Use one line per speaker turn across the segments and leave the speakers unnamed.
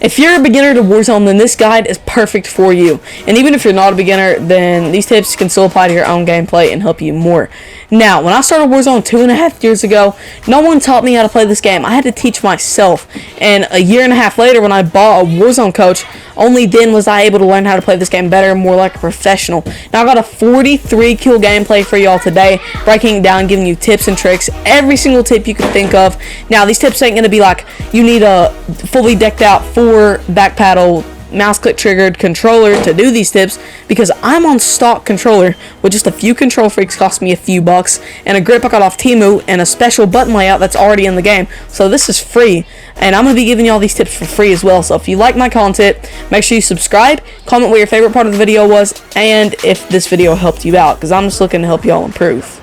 If you're a beginner to Warzone, then this guide is perfect for you. And even if you're not a beginner, then these tips can still apply to your own gameplay and help you more. Now, when I started Warzone 2.5 years ago, no one taught me how to play this game. I had to teach myself. And a year and a half later, when I bought a Warzone coach, only then was I able to learn how to play this game better and more like a professional. Now, I got a 43 kill gameplay for y'all today, breaking it down, giving you tips and tricks, every single tip you can think of. Now, these tips ain't going to be like, you need a fully decked out 4 back paddle mouse click triggered controller to do these tips, because I'm on stock controller with just a few control freaks, cost me a few bucks, and a grip I got off Temu, and a special button layout that's already in the game. So this is free, and I'm going to be giving y'all these tips for free as well. So if you like my content, make sure you subscribe, comment what your favorite part of the video was, and if this video helped you out, because I'm just looking to help y'all improve.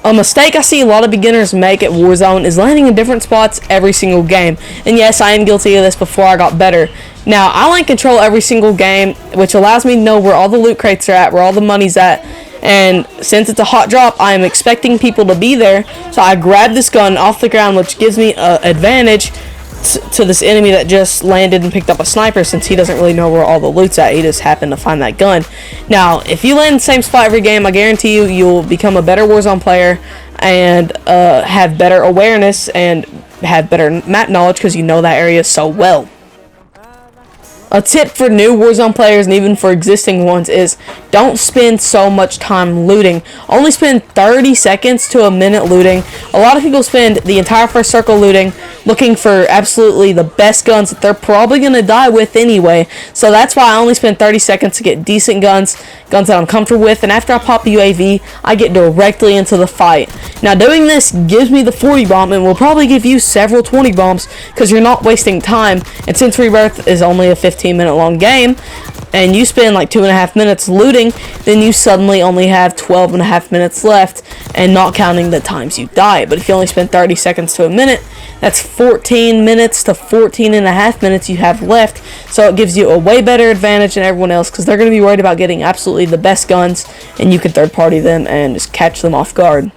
A mistake I see a lot of beginners make at Warzone is landing in different spots every single game. And yes, I am guilty of this before I got better. Now, I land control every single game, which allows me to know where all the loot crates are at, where all the money's at. And since it's a hot drop, I am expecting people to be there. So I grab this gun off the ground, which gives me an advantage to this enemy that just landed and picked up a sniper, since he doesn't really know where all the loot's at. He just happened to find that gun. Now, if you land in the same spot every game, I guarantee you, you'll become a better Warzone player and have better awareness and have better map knowledge because you know that area so well. A tip for new Warzone players and even for existing ones is don't spend so much time looting. Only spend 30 seconds to a minute looting. A lot of people spend the entire first circle looting, looking for absolutely the best guns that they're probably going to die with anyway. So that's why I only spend 30 seconds to get decent guns that I'm comfortable with. And after I pop a UAV, I get directly into the fight. Now, doing this gives me the 40 bomb and will probably give you several 20 bombs because you're not wasting time. And since Rebirth is only a 15-minute long game, and you spend like 2.5 minutes looting, then you suddenly only have 12.5 minutes left, and not counting the times you die. But if you only spend 30 seconds to a minute, that's 14 minutes to 14.5 minutes you have left. So it gives you a way better advantage than everyone else, because they're going to be worried about getting absolutely the best guns, and you can third party them and just catch them off guard.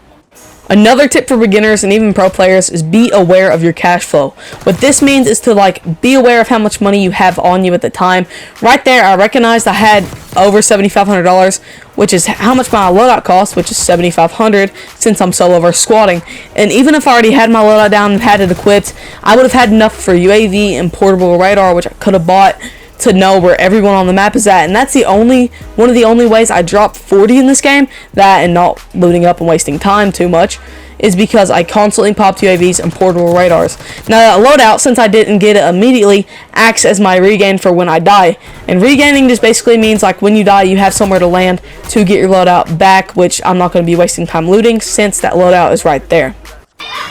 Another tip for beginners and even pro players is be aware of your cash flow. What this means is to be aware of how much money you have on you at the time. Right there, I recognized I had over $7,500, which is how much my loadout cost, which is $7,500 since I'm solo versus squatting. And even if I already had my loadout down and had it equipped, I would have had enough for UAV and portable radar, which I could have bought to know where everyone on the map is at. And that's one of the only ways I dropped 40 in this game, that and not looting up and wasting time too much, is because I constantly popped UAVs and portable radars. Now, that loadout, since I didn't get it immediately, acts as my regain for when I die. And regaining just basically means when you die, you have somewhere to land to get your loadout back, which I'm not going to be wasting time looting since that loadout is right there.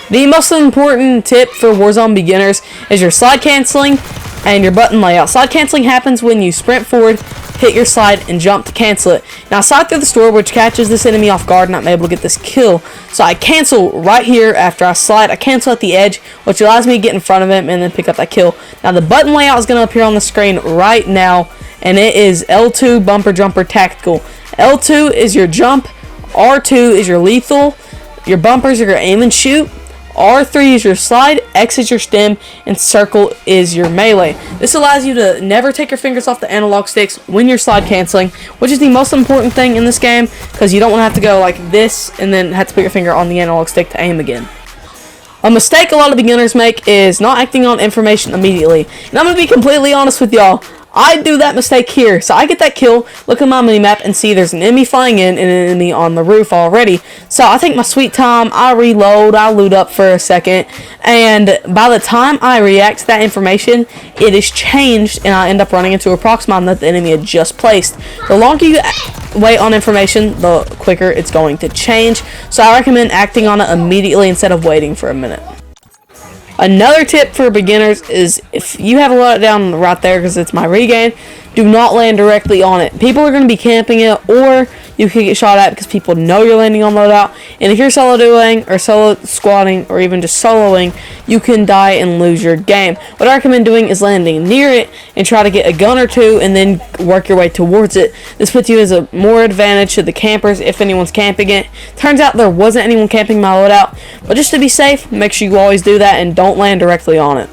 The most important tip for Warzone beginners is your slide canceling and your button layout. Slide canceling happens when you sprint forward, hit your slide, and jump to cancel it. Now, I slide through the store, which catches this enemy off guard, and I'm able to get this kill. So I cancel right here after I slide. I cancel at the edge, which allows me to get in front of him and then pick up that kill. Now, the button layout is going to appear on the screen right now, and it is L2 Bumper Jumper Tactical. L2 is your jump, R2 is your lethal, your bumpers are your aim and shoot, R3 is your slide, X is your stem, and circle is your melee. This allows you to never take your fingers off the analog sticks when you're slide canceling, which is the most important thing in this game, because you don't want to have to go like this and then have to put your finger on the analog stick to aim again. A mistake a lot of beginners make is not acting on information immediately. And I'm going to be completely honest with y'all. I do that mistake here. So I get that kill, look at my minimap, and see there's an enemy flying in and an enemy on the roof already. So I take my sweet time, I reload, I loot up for a second, and by the time I react to that information, it is changed, and I end up running into a prox mine that the enemy had just placed. The longer you wait on information, the quicker it's going to change. So I recommend acting on it immediately instead of waiting for a minute. Another tip for beginners is if you have a loadout down right there because it's my regain, do not land directly on it. People are going to be camping it, or you can get shot at because people know you're landing on loadout. And if you're solo duoing or solo squatting or even just soloing, you can die and lose your game. What I recommend doing is landing near it and try to get a gun or two and then work your way towards it. This puts you as a more advantage to the campers if anyone's camping it. Turns out there wasn't anyone camping my loadout, but just to be safe, make sure you always do that and don't land directly on it.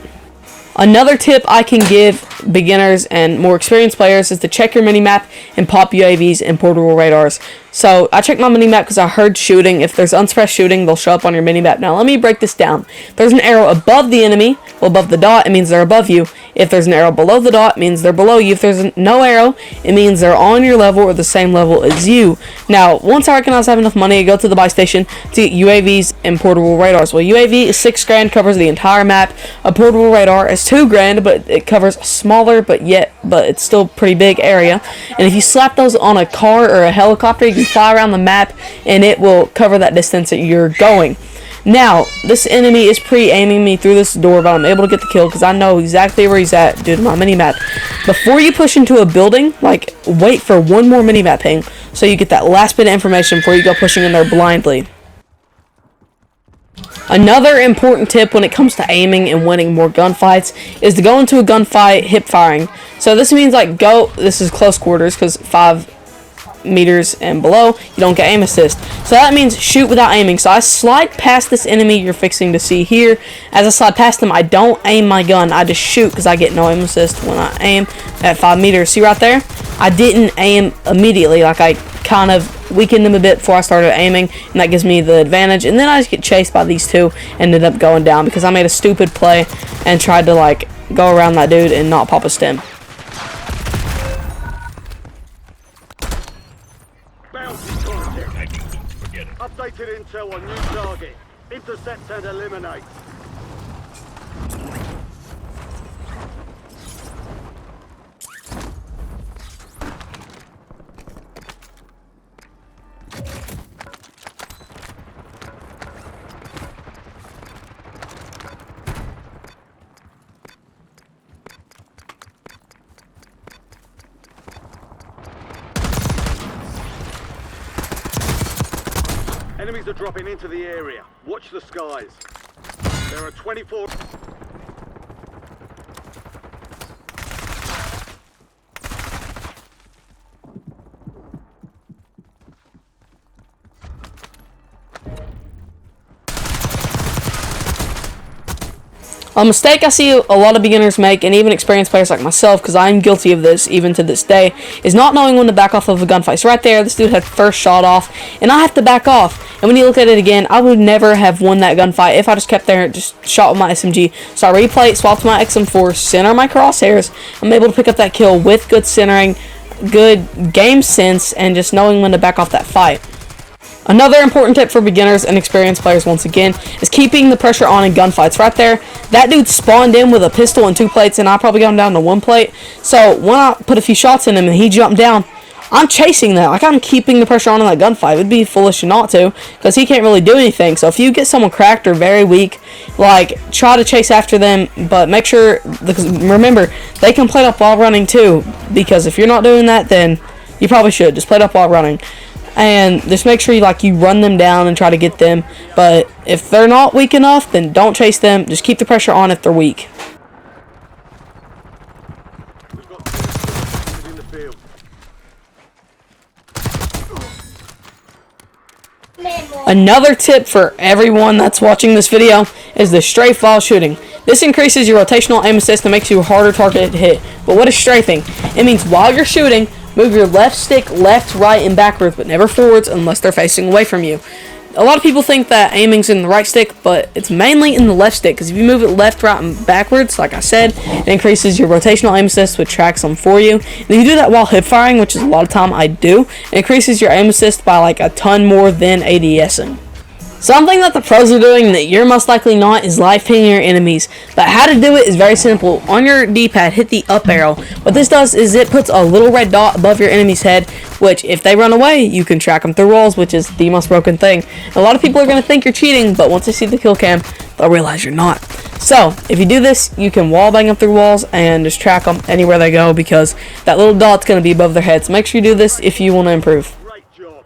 Another tip I can give beginners and more experienced players is to check your minimap and pop UAVs and portable radars. So I checked my minimap because I heard shooting. If there's unsuppressed shooting, they'll show up on your minimap. Now let me break this down. If there's an arrow above the enemy, well, above the dot, it means they're above you. If there's an arrow below the dot, it means they're below you. If there's no arrow, it means they're on your level or the same level as you. Now, once I recognize I have enough money, I go to the buy station to get UAVs and portable radars. Well, UAV is $6 grand, covers the entire map. A portable radar is $2 grand, but it covers a smaller, but it's still pretty big area. And if you slap those on a car or a helicopter, you can fly around the map and it will cover that distance that you're going. Now, this enemy is pre-aiming me through this door, but I'm able to get the kill because I know exactly where he's at due to my minimap. Before you push into a building, like, wait for one more minimap ping so you get that last bit of information before you go pushing in there blindly. Another important tip when it comes to aiming and winning more gunfights is to go into a gunfight hip firing. So this means this is close quarters because 5 meters and below you don't get aim assist, so that means shoot without aiming. So I slide past this enemy you're fixing to see here. As I slide past them, I don't aim my gun, I just shoot because I get no aim assist when I aim at 5 meters. See right there, I didn't aim immediately, like I kind of weakened them a bit before I started aiming, and that gives me the advantage. And then I just get chased by these two and ended up going down because I made a stupid play and tried to like go around that dude and not pop a stem.
Updated intel on new target. Intercept and eliminate. Enemies are dropping into the area. Watch the skies. There are 24...
A mistake I see a lot of beginners make, and even experienced players like myself, because I'm guilty of this even to this day, is not knowing when to back off of a gunfight. So right there, this dude had first shot off, and I have to back off. And when you look at it again, I would never have won that gunfight if I just kept there and just shot with my SMG. So I replay, swapped my XM4, center my crosshairs. I'm able to pick up that kill with good centering, good game sense, and just knowing when to back off that fight. Another important tip for beginners and experienced players, once again, is keeping the pressure on in gunfights. Right there, that dude spawned in with a pistol and 2 plates, and I probably got him down to 1 plate. So when I put a few shots in him and he jumped down, I'm chasing that. Like, I'm keeping the pressure on in that gunfight. It would be foolish not to, because he can't really do anything. So if you get someone cracked or very weak, like, try to chase after them, but make sure, because remember, they can plate up while running too, because if you're not doing that, then you probably should. Just plate up while running. And just make sure you run them down and try to get them. But if they're not weak enough, then don't chase them. Just keep the pressure on if they're weak.
We've got 2 squads in the field.
Another tip for everyone that's watching this video is the strafe while shooting. This increases your rotational aim assist and makes you a harder target to hit. But what is strafing? It means while you're shooting, move your left stick left, right, and backwards, but never forwards unless they're facing away from you. A lot of people think that aiming's in the right stick, but it's mainly in the left stick, because if you move it left, right, and backwards, like I said, it increases your rotational aim assist, which tracks them for you. And if you do that while hip firing, which is a lot of time I do, it increases your aim assist by like a ton more than ADSing. Something that the pros are doing that you're most likely not is live pinging your enemies. But how to do it is very simple. On your D-pad, hit the up arrow. What this does is it puts a little red dot above your enemy's head, which if they run away, you can track them through walls, which is the most broken thing. A lot of people are going to think you're cheating, but once they see the kill cam, they'll realize you're not. So, if you do this, you can wall bang them through walls and just track them anywhere they go, because that little dot's going to be above their heads. Make sure you do this if you want to improve.
Great job.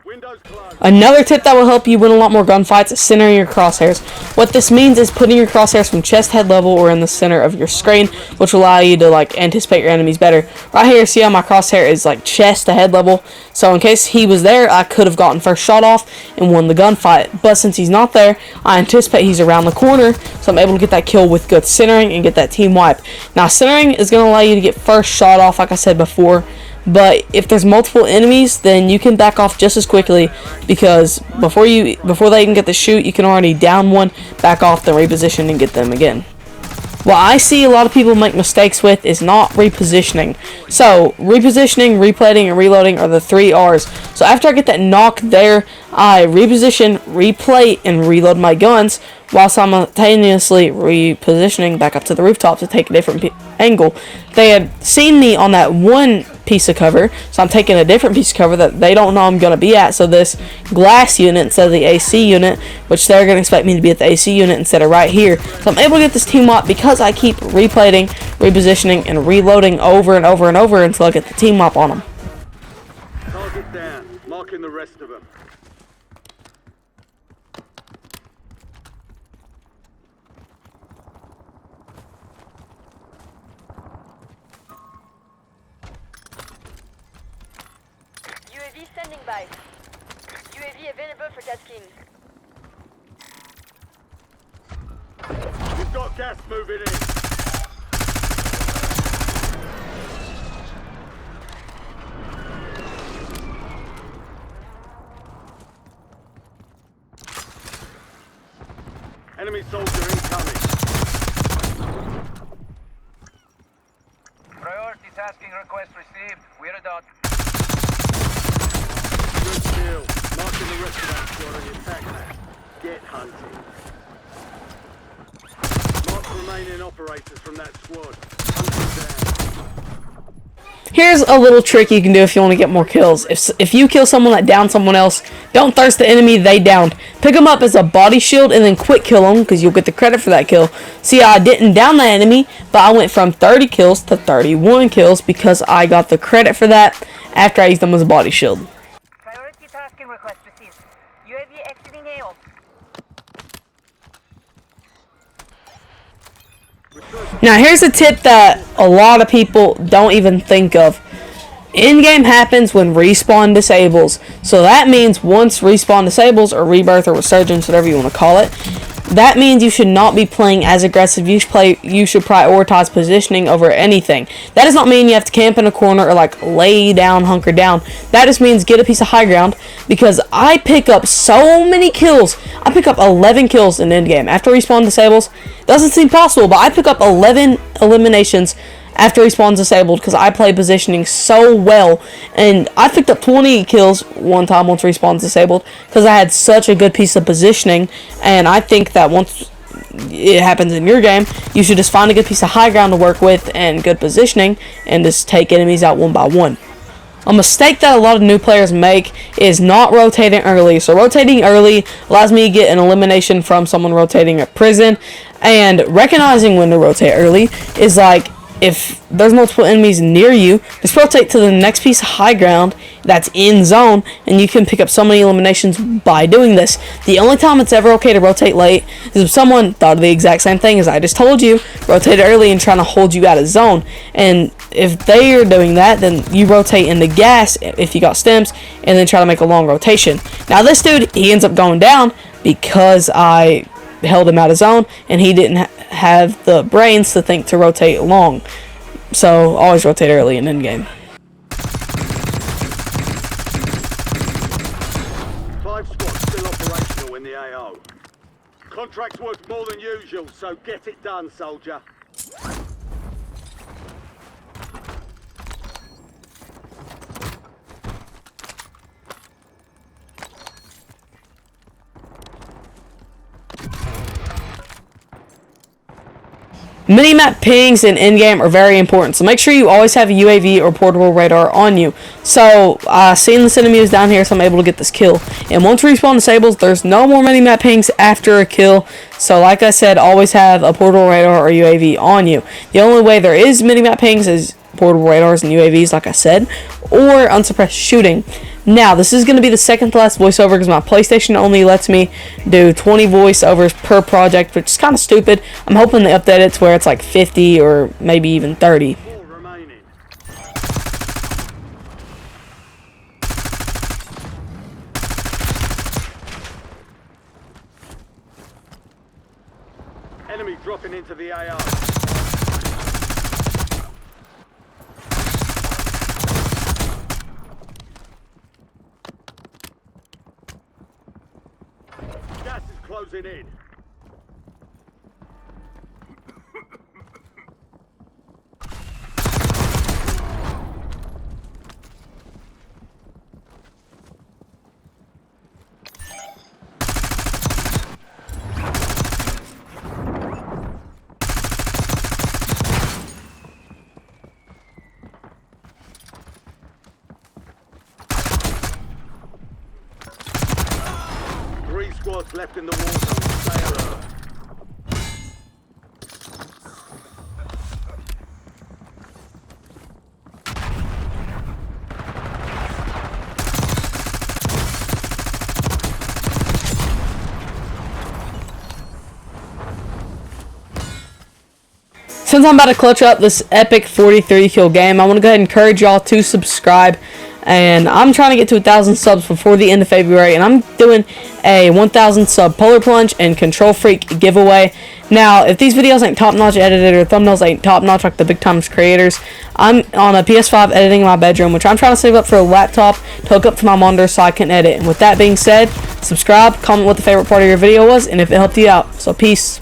Windows
Another tip that will help you win a lot more gunfights is centering your crosshairs. What this means is putting your crosshairs from chest head level or in the center of your screen, which will allow you to like anticipate your enemies better. Right here, see how my crosshair is like chest to head level, so in case he was there, I could have gotten first shot off and won the gunfight. But since he's not there, I anticipate he's around the corner, so I'm able to get that kill with good centering and get that team wipe. Now centering is going to allow you to get first shot off, like I said before. But if there's multiple enemies, then you can back off just as quickly, because before they even get the shoot, you can already down one, back off, then reposition and get them again. What I see a lot of people make mistakes with is not repositioning. So repositioning, replating, and reloading are the 3 R's. So after I get that knock there, I reposition, replate, and reload my guns while simultaneously repositioning back up to the rooftop to take a different angle. They had seen me on that one piece of cover, so I'm taking a different piece of cover that they don't know I'm going to be at. So this glass unit instead of the AC unit, which they're going to expect me to be at the AC unit instead of right here. So I'm able to get this team up because I keep replating, repositioning, and reloading over and over and over until I get the team up on them.
Target down, marking the rest of them.
UAV standing by. UAV available for tasking.
We've got gas moving in. Enemy soldier incoming.
Priority tasking request received. We're done.
Good kill. Marking the rest of that squad on your attack map. Get hunting. Mark remaining operators from that squad. Hunt them down.
Here's a little trick you can do if you want to get more kills. If you kill someone that downed someone else, don't thirst the enemy they downed. Pick them up as a body shield and then quick kill them, because you'll get the credit for that kill. See, I didn't down that enemy, but I went from 30 kills to 31 kills because I got the credit for that after I used them as a body shield.
Priority tasking request received. UAV exiting AO.
Now here's a tip that a lot of people don't even think of. Endgame happens when respawn disables. So that means once respawn disables, or rebirth, or resurgence, whatever you want to call it, that means you should not be playing as aggressive. You should prioritize positioning over anything. That does not mean you have to camp in a corner or like lay down, hunker down. That just means get a piece of high ground, because I pick up so many kills. I pick up 11 kills in Endgame after respawn disables. Doesn't seem possible, but I pick up 11 eliminations after respawn's disabled because I play positioning so well. And I picked up 20 kills one time once respawn's disabled because I had such a good piece of positioning. And I think that once it happens in your game, you should just find a good piece of high ground to work with and good positioning and just take enemies out one by one. A mistake that a lot of new players make is not rotating early. So rotating early allows me to get an elimination from someone rotating at prison. And recognizing when to rotate early is like, if there's multiple enemies near you, just rotate to the next piece of high ground that's in zone, and you can pick up so many eliminations by doing this. The only time it's ever okay to rotate late is if someone thought of the exact same thing as I just told you, rotate early and trying to hold you out of zone. And if they are doing that, then you rotate in the gas if you got stems, and then try to make a long rotation. Now this dude, he ends up going down because I held him out of zone, and he didn't have the brains to think to rotate long. So always rotate early in endgame.
5 squads still operational in the AO. Contract's worth more than usual, so get it done, soldier.
Minimap pings in endgame are very important, so make sure you always have a UAV or portable radar on you. So, seeing this enemy is down here, so I'm able to get this kill. And once respawn disables, there's no more minimap pings after a kill. So, like I said, always have a portable radar or UAV on you. The only way there is minimap pings is portable radars and UAVs, like I said, or unsuppressed shooting. Now, this is going to be the second to last voiceover because my PlayStation only lets me do 20 voiceovers per project, which is kind of stupid. I'm hoping they update it to where it's like 50 or maybe even 30.
4 remaining. Enemy dropping into the AO. Gas is closing in. Three squads left in the war zone. Stay alert.
Since I'm about to clutch up this epic 43 kill game, I want to go ahead and encourage y'all to subscribe. And I'm trying to get to 1,000 subs before the end of February, and I'm doing a 1,000 sub Polar Plunge and Control Freak giveaway. Now, if these videos ain't top-notch edited or thumbnails ain't top-notch like the big times creators, I'm on a PS5 editing in my bedroom, which I'm trying to save up for a laptop to hook up to my monitor so I can edit. And with that being said, subscribe, comment what the favorite part of your video was, and if it helped you out. So, peace.